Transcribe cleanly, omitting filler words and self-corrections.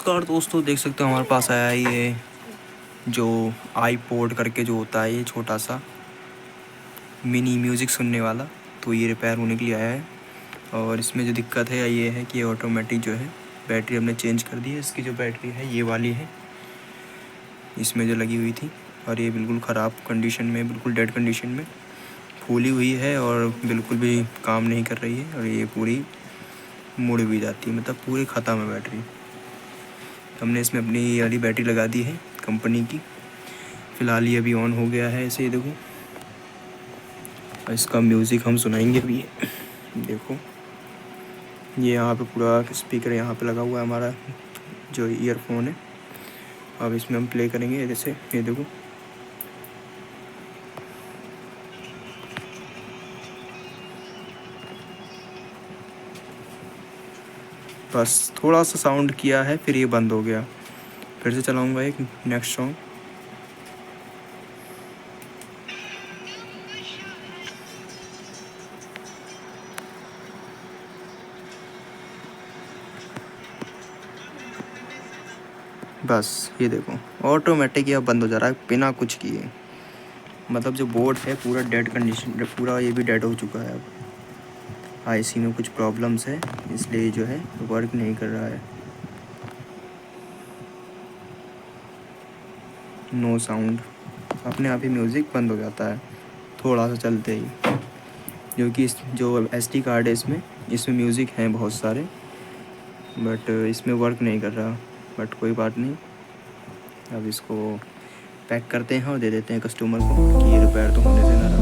नमस्कार दोस्तों, देख सकते हो हमारे पास आया है ये जो आईपॉड करके जो होता है, ये छोटा सा मिनी म्यूज़िक सुनने वाला। तो ये रिपेयर होने के लिए आया है। और इसमें जो दिक्कत है ये है कि ये ऑटोमेटिक जो है बैटरी हमने चेंज कर दी है। इसकी जो बैटरी है ये वाली है, इसमें जो लगी हुई थी, और ये बिल्कुल ख़राब कंडीशन में, बिल्कुल डेड कंडीशन में फूली हुई है और बिल्कुल भी काम नहीं कर रही है। और ये पूरी मुड़ भी जाती है, मतलब पूरी ख़त्म है बैटरी। हमने इसमें अपनी ये वाली बैटरी लगा दी है कंपनी की। फ़िलहाल ये अभी ऑन हो गया है, ऐसे ही देखो। और इसका म्यूज़िक हम सुनाएंगे अभी। देखो ये यहाँ पे पूरा स्पीकर यहाँ पे लगा हुआ है हमारा जो ईयरफोन है। अब इसमें हम प्ले करेंगे, जैसे ये देखो। बस थोड़ा सा साउंड किया है, फिर ये बंद हो गया। फिर से चलाऊँगा एक नेक्स्ट सॉन्ग। बस ये देखो ऑटोमेटिक ये अब बंद हो जा रहा है बिना कुछ किए। मतलब जो बोर्ड है पूरा डेड कंडीशन, पूरा ये भी डेड हो चुका है। अब आईसी में कुछ प्रॉब्लम्स है, इसलिए जो है वर्क नहीं कर रहा है। नो साउंड, अपने आप ही म्यूज़िक बंद हो जाता है थोड़ा सा चलते ही। क्योंकि इस जो एसडी कार्ड है इसमें म्यूज़िक हैं बहुत सारे, बट इसमें वर्क नहीं कर रहा। बट कोई बात नहीं, अब इसको पैक करते हैं और दे देते हैं कस्टमर को कि ये रिपेयर तो होने से ना रहा।